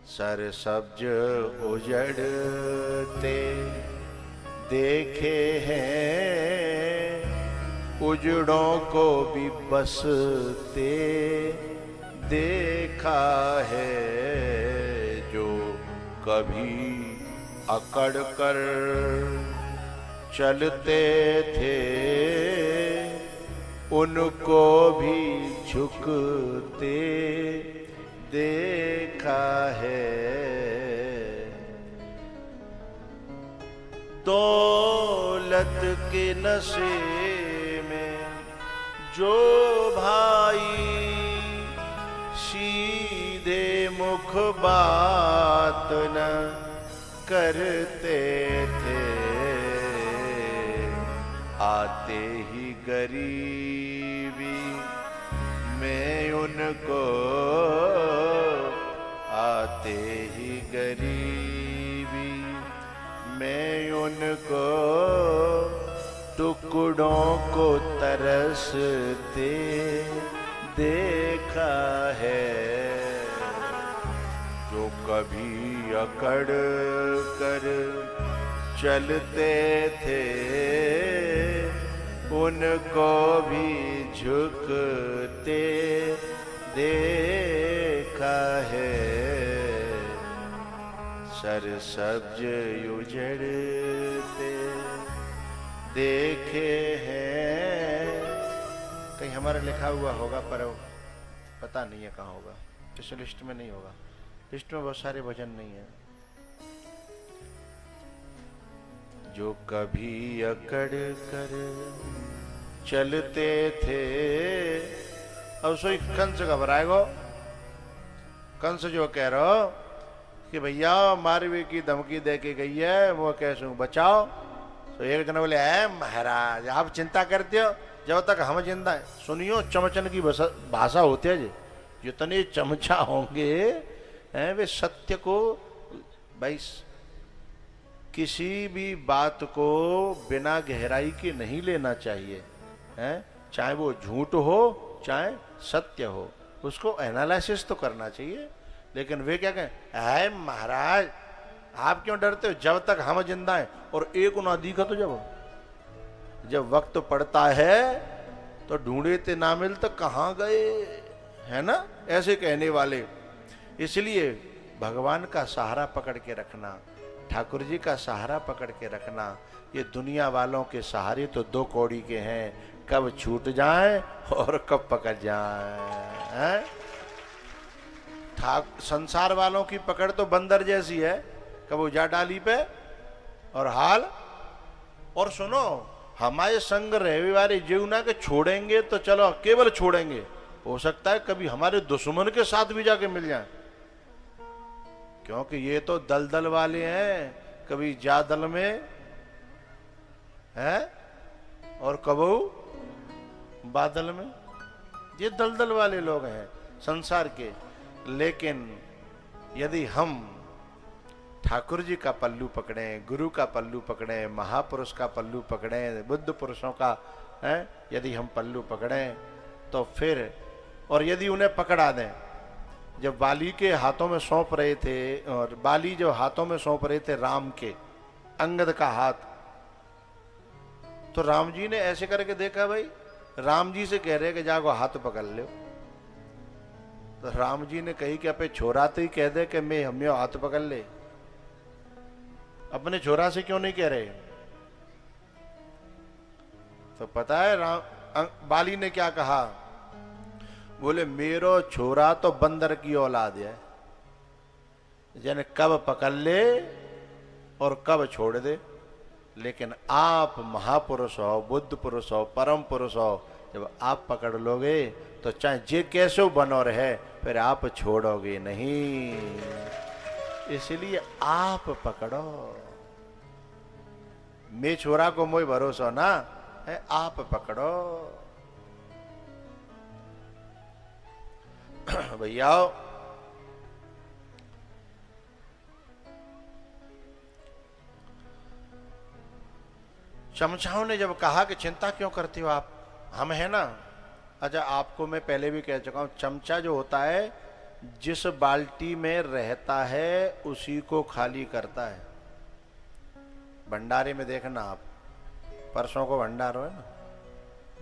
Sir सब्ज उजड़ते देखे हैं, उजड़ों को भी बसते देखा है। जो कभी अकड़ कर चलते थे, उनको भी झुकते देखा है। दौलत के नशे में जो भाई सीधे मुख बात न करते थे, आते ही गरीबी में उनको, आते ही गरीबी में उनको टुकड़ों को तरसते देखा है। जो कभी अकड़ कर चलते थे, उनको भी झुकते देखा है। सर सब्ज उजड़ते देखे हैं। कहीं हमारा लिखा हुआ होगा पर पता नहीं है कहाँ होगा। इस लिस्ट में नहीं होगा। लिस्ट में बहुत सारे भजन नहीं है। जो कभी अकड़ कर चलते थे। अब सोई कंस घबराएगो। कंस जो कह रहा हो कि भैया मारवी की धमकी दे के गई है, वो कैसे बचाओ। तो एक जन बोले है महाराज आप चिंता करते हो जब तक हम जिंदा है। सुनियो चमचन की भाषा होती है जी। जितने चमचा होंगे हैं वे सत्य को भाई किसी भी बात को बिना गहराई के नहीं लेना चाहिए, हैं? चाहे वो झूठ हो चाहे सत्य हो, उसको एनालिसिस तो करना चाहिए। लेकिन वे क्या कहें, है महाराज आप क्यों डरते हो जब तक हम जिंदा हैं। और एक ना दिखा तो जब वक्त पड़ता है तो ढूंढे ते ना मिल तो कहाँ गए, है ना, ऐसे कहने वाले। इसलिए भगवान का सहारा पकड़ के रखना, ठाकुर जी का सहारा पकड़ के रखना। ये दुनिया वालों के सहारे तो दो कौड़ी के हैं, कब छूट जाए और कब पकड़ जाए। संसार वालों की पकड़ तो बंदर जैसी है, कब उजा डाली पे और हाल। और सुनो हमारे संग रहने वाले जीवना के छोड़ेंगे तो चलो केवल छोड़ेंगे, हो सकता है कभी हमारे दुश्मन के साथ भी जाके मिल जाए, क्योंकि ये तो दलदल वाले हैं। कभी जा दल में है और कबू बादल में। ये दलदल वाले लोग हैं संसार के। लेकिन यदि हम ठाकुर जी का पल्लू पकड़ें, गुरु का पल्लू पकड़ें, महापुरुष का पल्लू पकड़ें, बुद्ध पुरुषों का है यदि हम पल्लू पकड़ें तो फिर, और यदि उन्हें पकड़ा दें। जब बाली के हाथों में सौंप रहे थे, और बाली जो हाथों में सौंप रहे थे राम के, अंगद का हाथ, तो राम जी ने ऐसे करके देखा, भाई राम जी से कह रहे कि जाओ हाथ पकड़ लो। तो राम जी ने कही कि अपने छोरा तो ही कह दे कि मैं हमें हाथ पकड़ ले, अपने छोरा से क्यों नहीं कह रहे। तो पता है बाली ने क्या कहा, बोले मेरो छोरा तो बंदर की औलाद है, यानी कब पकड़ ले और कब छोड़ दे। लेकिन आप महापुरुष हो, बुद्ध पुरुष हो, परम पुरुष हो, जब आप पकड़ लोगे तो चाहे जे कैसे बनो रहे फिर आप छोड़ोगे नहीं। इसलिए आप पकड़ो। मैं छोरा को मोई भरोसा ना है, आप पकड़ो। भैया चमचाओं ने जब कहा कि चिंता क्यों करते हो आप, हम है ना। अच्छा आपको मैं पहले भी कह चुका हूं, चमचा जो होता है जिस बाल्टी में रहता है उसी को खाली करता है। भंडारे में देखना आप, परसों को भंडारो है ना,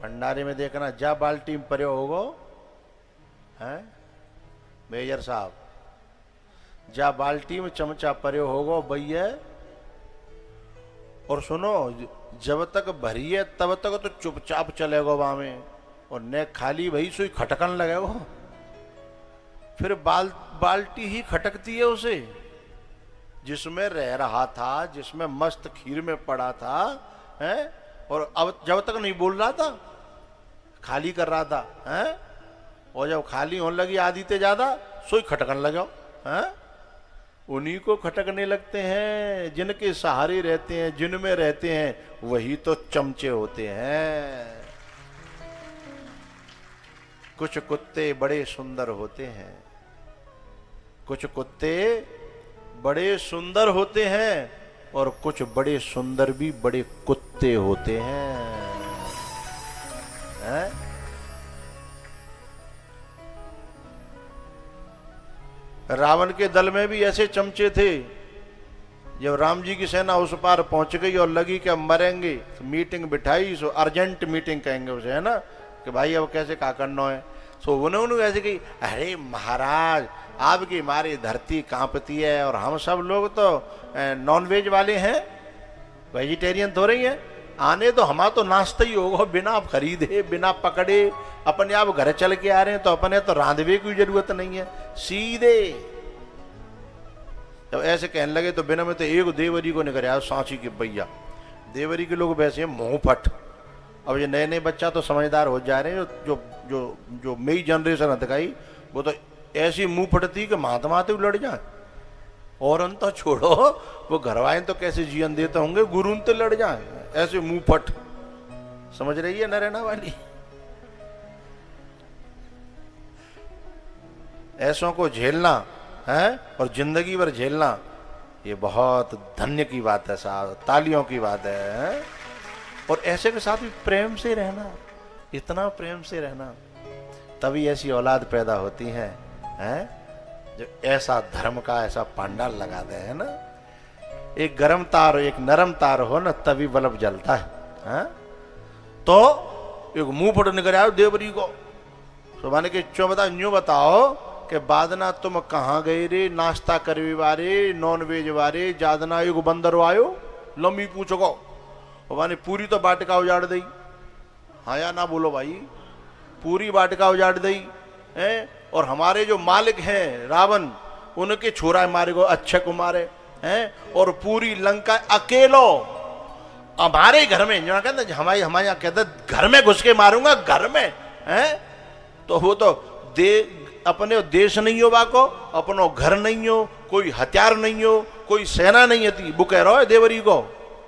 भंडारे में देखना जा बाल्टी में पर्यो होगो हैं मेजर साहब, जा बाल्टी में चमचा पर्यो होगो भैया, और सुनो जब तक भरिए तब तक तो चुपचाप चलेगो वहां में, और न खाली भई सुई खटकन लगेगो, फिर बाल्टी ही खटकती है उसे। जिसमें रह रहा था, जिसमें मस्त खीर में पड़ा था हैं, और अब जब तक नहीं बोल रहा था खाली कर रहा था हैं, और जब खाली होने लगी आधी ते ज्यादा सोई खटकन लगाओ हैं। उन्हीं को खटकने लगते हैं जिनके सहारे रहते हैं, जिनमें रहते हैं, वही तो चमचे होते हैं। कुछ कुत्ते बड़े सुंदर होते हैं, कुछ कुत्ते बड़े सुंदर होते हैं, और कुछ बड़े सुंदर भी बड़े कुत्ते होते हैं, हैं? रावण के दल में भी ऐसे चमचे थे। जब राम जी की सेना उस पार पहुंच गई और लगी कि अब मरेंगे, तो मीटिंग बिठाई, सो अर्जेंट मीटिंग कहेंगे उसे, है ना, कि भाई अब कैसे क्या करना है। सो उन्होंने ऐसे कही, अरे महाराज आपकी हमारी धरती कांपती है, और हम सब लोग तो नॉनवेज वाले हैं, वेजिटेरियन तो रही हैं, आने तो हमारा तो नाश्ता ही होगा, बिना खरीदे बिना पकड़े अपने आप घर चल के आ रहे हैं, तो अपने तो रांधवे की जरूरत नहीं है, सीधे। जब ऐसे कहने लगे तो बिना में तो एक देवरी को निकल आया, सांची के भैया। देवरी के लोग वैसे हैं मुंह फट। अब ये नए नए बच्चा तो समझदार हो जा रहे हैं, जो जो जो नई जनरेशन है दिखाई, वो तो ऐसी मुंह फटती कि महात्माते लड़ जाए, और अंत तो छोड़ो वो घरवाए तो कैसे जीवन देते होंगे, गुरु तो लड़ जाए, ऐसे मुंह फट। समझ रही है नरेना वाली? ऐसों को झेलना है और जिंदगी भर झेलना, ये बहुत धन्य की बात है साहब, तालियों की बात है। और ऐसे के साथ भी प्रेम से रहना, इतना प्रेम से रहना, तभी ऐसी औलाद पैदा होती है जो ऐसा धर्म का ऐसा पांडाल लगा दे, है ना। एक गरम तार एक नरम तार हो ना, तभी बल्ब जलता है। तो एक मुंह फट निकल आयो देवरी को, तो माने कि क्यों बताओ, यूं बताओ कि बादना तुम कहाँ गए रे, नाश्ता करवे वारे, नॉन वेज वारे, जादना एक बंदर आयो, लंबी पूछो माने पूरी तो बाटिका उजाड़ दी। हाँ या ना बोलो भाई, पूरी बाटिका उजाड़ दी है। और हमारे जो मालिक हैं रावण, उनके छोरा मारे को अच्छे को मारे हैं, और पूरी लंका अकेलो हमारे घर में, जो कहते हमारे यहाँ कहते घर में घुस के मारूंगा, घर में हैं। तो वो तो अपने देश नहीं हो, बाको अपनो घर नहीं हो, कोई हथियार नहीं हो, कोई सेना नहीं है, वो कह रहा है देवरी को,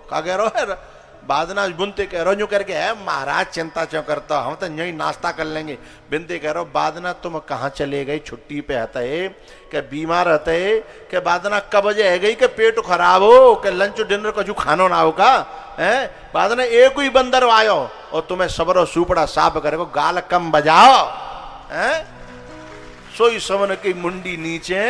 क्या कह रहा है, बादना बुनते कह रहा जो करके है, महाराज चिंता क्यों करता, हम तो यही नाश्ता कर लेंगे। बिनते कह रहा बादना तुम कहाँ चले गए, छुट्टी पे आता है क्या, बीमार रहता है क्या, बादना कब बजे है गई कि पेट खराब हो, कि लंच डिनर का जो खानो ना होगा है। बादना एक ही बंदर आयो और तुम्हें सबरो सुपड़ा साफ करे, गाल कम बजाओ है। सोई सवन की मुंडी नीचे,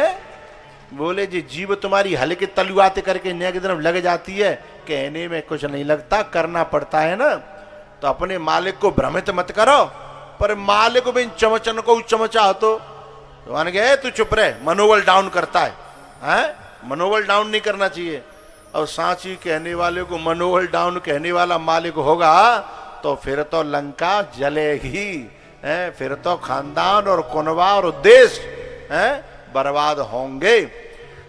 बोले जी जीव तुम्हारी हल्के तलुआते करके न्याय की तरफ लग जाती है, कहने में कुछ नहीं लगता, करना पड़ता है ना। तो अपने मालिक को भ्रमित मत करो, पर मालिक भी चमचन को चमचा तो मान गए, तू चुप रहे, मनोबल डाउन करता है, मनोबल डाउन नहीं करना चाहिए। और सांची कहने वाले को मनोबल डाउन कहने वाला मालिक होगा तो फिर तो लंका जलेगी, फिर तो खानदान और कुनबा और देश बर्बाद होंगे।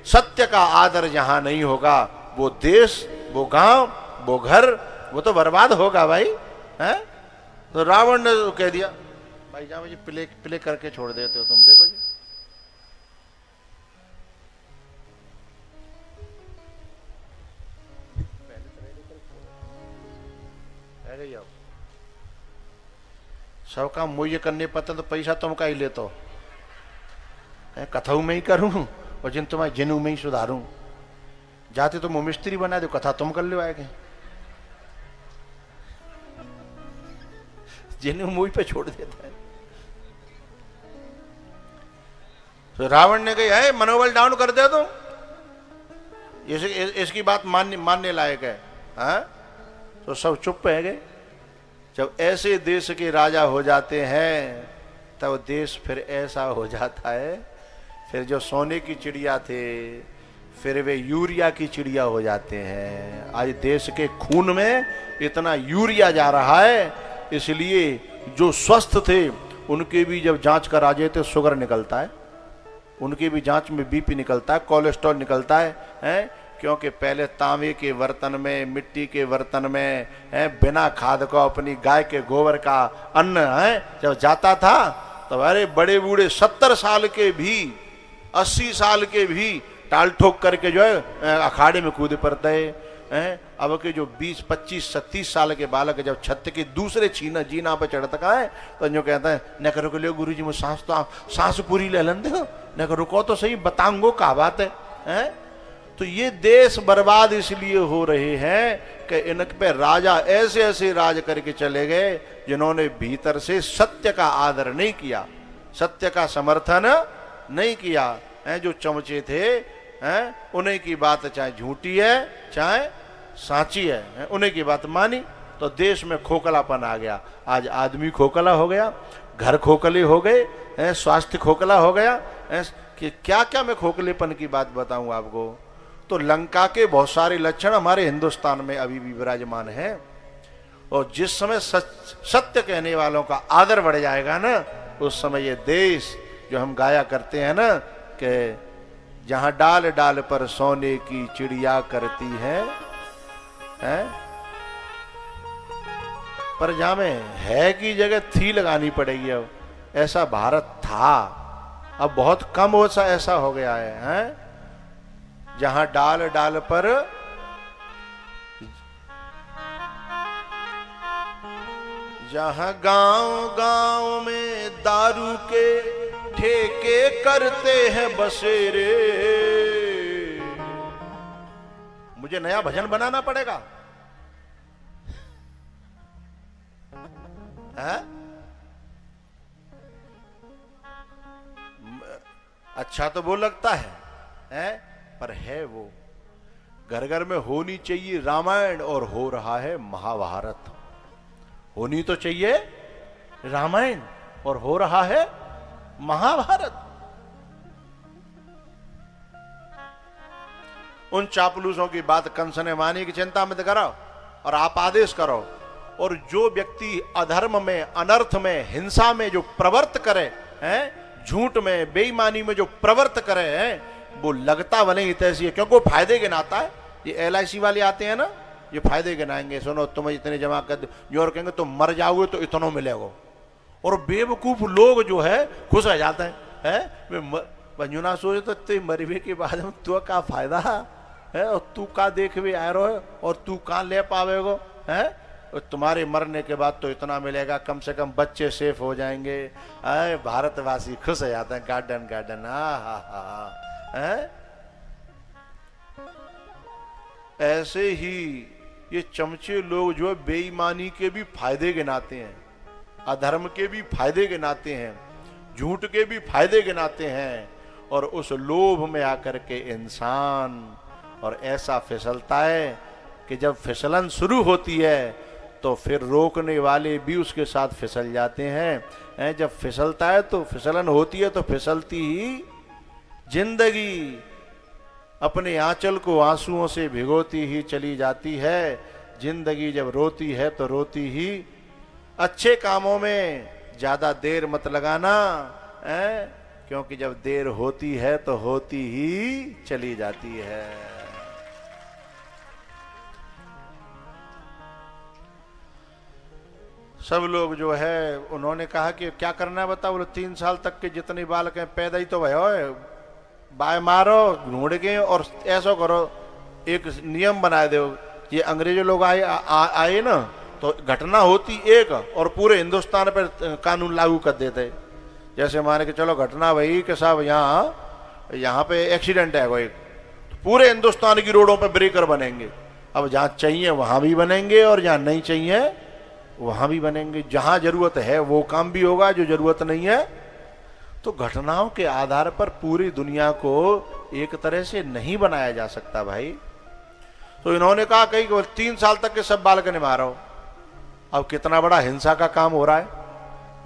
सत्य का आदर जहां नहीं होगा, वो देश, वो गांव, वो घर, वो तो बर्बाद होगा भाई है। तो रावण ने तो कह दिया, भाई जा मुझे प्ले करके छोड़ देते हो तुम, देखो जी सब काम मुझे करने पता, तो पैसा तुम का ही ले, तो कथाऊ में ही करूं और जिन तुम्हारे जिनू में ही सुधारूं। जाते तो मिस्त्री बना दो, कथा तुम कर लो आएगे, जिन्हें मुंह पे छोड़ देता है। तो रावण ने कही है मनोबल डाउन कर दे तुम, इसकी बात मानने लायक है, हाँ? तो सब चुप रह गए। जब ऐसे देश के राजा हो जाते हैं तब देश फिर ऐसा हो जाता है, फिर जो सोने की चिड़िया थे फिर वे यूरिया की चिड़िया हो जाते हैं। आज देश के खून में इतना यूरिया जा रहा है, इसलिए जो स्वस्थ थे उनके भी जब जांच करा जाए तो शुगर निकलता है, उनकी भी जांच में बीपी निकलता है, कोलेस्ट्रॉल निकलता है? क्योंकि पहले तांबे के बर्तन में, मिट्टी के बर्तन में बिना खाद को अपनी गाय के गोबर का अन्न जब जाता था तो अरे बड़े बूढ़े 70 साल के भी 80 साल के भी टाल ठोक करके जो है अखाड़े में कूद पड़ते हैं। अब के जो 20, 25, 30 साल के बालक जब छत के दूसरे जीना पे चढ़ता है तो जो कहता है न करो के लिए गुरु जी मुझे सांस पूरी ले लें दो, न करो रुको तो सही बताऊंगो क्या बात है? तो ये देश बर्बाद इसलिए हो रहे हैं कि इन पे राजा ऐसे ऐसे राज करके चले गए जिन्होंने भीतर से सत्य का आदर नहीं किया, सत्य का समर्थन नहीं किया। जो चमचे थे उन्हीं की बात चाहे झूठी है चाहे साची है, उन्हीं की बात मानी तो देश में खोखलापन आ गया। आज आदमी खोखला हो गया, घर खोखले हो गए, स्वास्थ्य खोखला हो गया। कि क्या क्या मैं खोखलेपन की बात बताऊं आपको। तो लंका के बहुत सारे लक्षण हमारे हिंदुस्तान में अभी भी विराजमान है, और जिस समय सत्य कहने वालों का आदर बढ़ जाएगा ना, उस समय ये देश जो हम गाया करते हैं ना कि जहां डाल डाल पर सोने की चिड़िया करती है, पर जहां में है की जगह थी लगानी पड़ेगी। अब ऐसा भारत था, अब बहुत कम ऐसा हो गया है? जहां डाल डाल पर जहां गांव गांव में दारू के ठेके करते हैं बसेरे। मुझे नया भजन बनाना पड़ेगा, है? अच्छा तो वो लगता है? पर है वो। घर घर में होनी चाहिए रामायण और हो रहा है महाभारत। होनी तो चाहिए रामायण और हो रहा है महाभारत। उन चापलूसों की बात कंस ने मानी कि चिंता मत करो और आप आदेश करो, और जो व्यक्ति अधर्म में, अनर्थ में, हिंसा में जो प्रवर्त करे, झूठ में, बेईमानी में जो प्रवर्त करे वो लगता भले ही तैसी है, क्योंकि वो फायदे गिनाता है। ये LIC वाले आते हैं ना, ये फायदे गिनाएंगे, सुनो तुम इतने जमा कर दो, जो और कहेंगे तुम मर जाओगे तो इतना मिलेगा। और बेवकूफ लोग जो है खुश रह जाते हैं। मंजुना सोचे तो ते मरवे के बाद में तू का फायदा है, और तू का देख भी आ रहे हो, और तू कहाँ ले पावेगो है? तुम्हारे मरने के बाद तो इतना मिलेगा, कम से कम बच्चे सेफ हो जाएंगे। भारतवासी खुश हो जाते हैं। गार्डन गार्डन ऐसे ही ये चमचे लोग जो है बेईमानी के भी फायदे गिनाते हैं, अधर्म के भी फायदे गिनाते हैं, झूठ के भी फायदे गिनाते हैं, और उस लोभ में आकर के इंसान और ऐसा फिसलता है कि जब फिसलन शुरू होती है तो फिर रोकने वाले भी उसके साथ फिसल जाते हैं। जब फिसलता है तो फिसलन होती है तो फिसलती ही जिंदगी अपने आंचल को आंसुओं से भिगोती ही चली जाती है। जिंदगी जब रोती है तो रोती ही। अच्छे कामों में ज्यादा देर मत लगाना, क्योंकि जब देर होती है तो होती ही चली जाती है। सब लोग जो है उन्होंने कहा कि क्या करना है बताओ। बोले 3 साल तक के जितने बालक हैं पैदा ही तो भयो, बाय मारो ढूंढ के, और ऐसा करो एक नियम बना दो। ये अंग्रेजों लोग आए ना तो घटना होती एक और पूरे हिंदुस्तान पर कानून लागू कर देते। जैसे माने कि चलो घटना वही कि साहब यहाँ पे एक्सीडेंट है कोई, तो पूरे हिंदुस्तान की रोडों पे ब्रेकर बनेंगे। अब जहाँ चाहिए वहां भी बनेंगे और जहाँ नहीं चाहिए वहां भी बनेंगे। जहां जरूरत है वो काम भी होगा, जो जरूरत नहीं है तो घटनाओं के आधार पर पूरी दुनिया को एक तरह से नहीं बनाया जा सकता भाई। तो इन्होंने कहा कहीं 3 साल तक के सब बालक ने मारो। अब कितना बड़ा हिंसा का काम हो रहा है,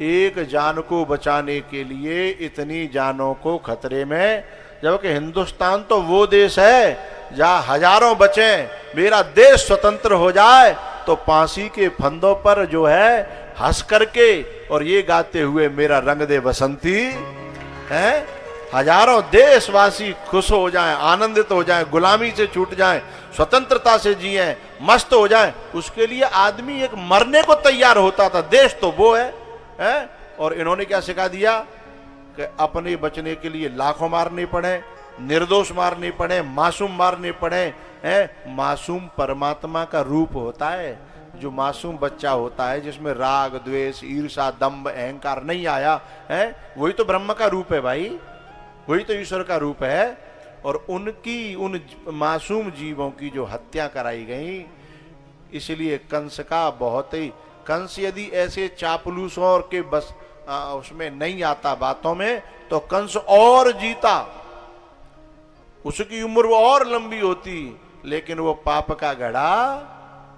एक जान को बचाने के लिए इतनी जानों को खतरे में, जबकि हिंदुस्तान तो वो देश है जहां हजारों बचे, मेरा देश स्वतंत्र हो जाए तो फांसी के फंदों पर जो है हंस करके और ये गाते हुए मेरा रंग दे बसंती है, हजारों देशवासी खुश हो जाएं, आनंदित हो जाएं, गुलामी से छूट जाएं, स्वतंत्रता से जिएं, मस्त हो जाएं, उसके लिए आदमी एक मरने को तैयार होता था। देश तो वो है? और इन्होंने क्या सिखा दिया कि अपने बचने के लिए लाखों मारने पड़े, निर्दोष मारने पड़े, मासूम मारने पड़े। मासूम परमात्मा का रूप होता है। जो मासूम बच्चा होता है जिसमें राग द्वेष ईर्षा दंभ अहंकार नहीं आया है, वही तो ब्रह्म का रूप है भाई, वही तो ईश्वर का रूप है। और उन मासूम जीवों की जो हत्या कराई गई, इसलिए कंस का बहुत ही, कंस यदि ऐसे चापलूसों और के बस उसमें नहीं आता बातों में, तो कंस और जीता, उसकी उम्र वो और लंबी होती, लेकिन वो पाप का घड़ा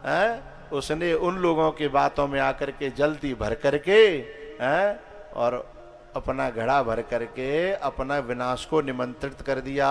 है, उसने उन लोगों की बातों में आकर के जल्दी भर करके और अपना घड़ा भर करके अपना विनाश को निमंत्रित कर दिया।